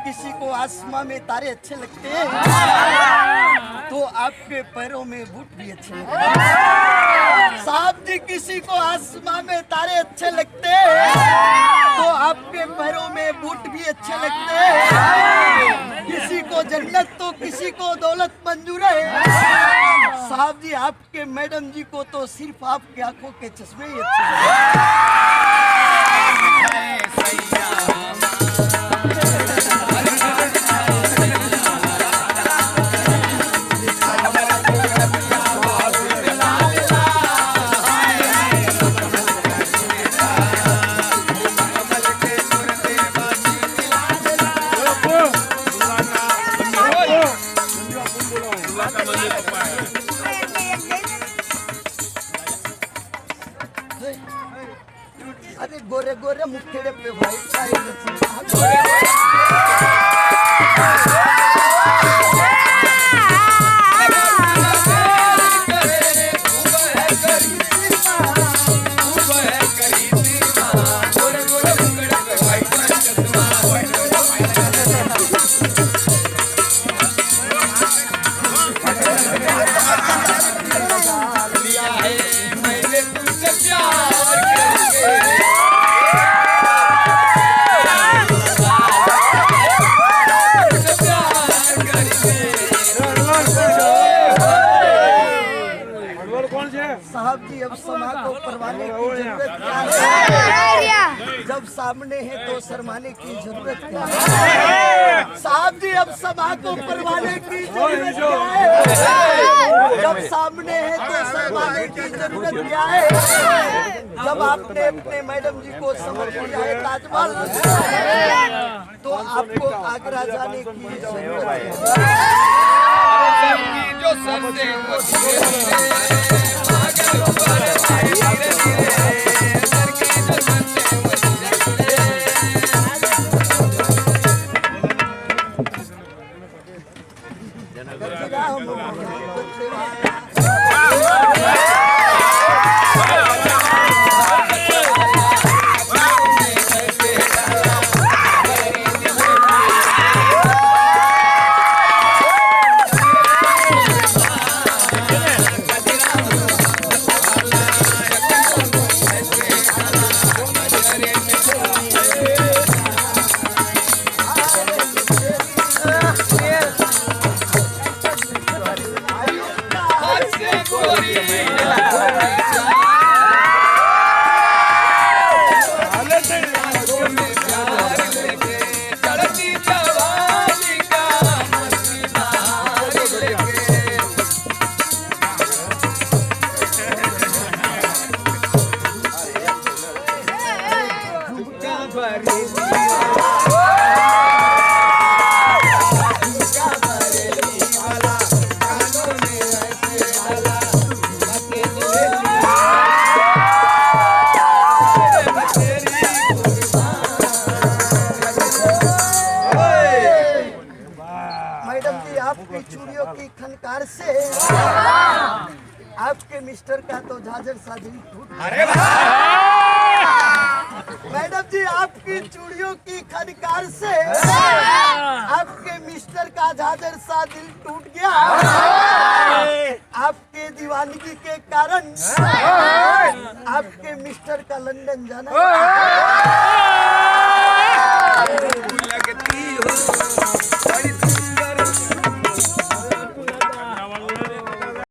किसी को आसमां में तारे अच्छे लगते हैं तो आपके पैरों में बूट भी अच्छे लगते हैं। साहब जी किसी को आसमां में तारे अच्छे लगते हैं तो आपके पैरों में बूट भी अच्छे लगते हैं। किसी को जन्नत तो किसी को दौलत मंजूर है। साहब जी आपके मैडम जी को तो सिर्फ आपकी आंखों के चश्मे ही अच्छे लगते हैं। अरे गोरे गोरे मुखेड़े पे भाई साहब जी अब समा को परवाने की जरूरत क्या है? जब सामने है तो शर्माने की जरूरत क्या है? साहब जी अब समा को परवाने की जरूरत क्या है? जब सामने है तो शर्माने की जरूरत क्या है? जब आपने अपने मैडम जी को समझ लिया है ताजमहल तो आपको आगरा जाने की जरूरत चूड़ियों की खनकार से आपके मिस्टर का तो झाझर सा दिल टूट। अरे मैडम जी आपकी चूड़ियों की खनकार से आपके मिस्टर का झाझर सा दिल टूट गया। आपके दीवानगी के कारण आपके मिस्टर का लंदन जाना लगती हो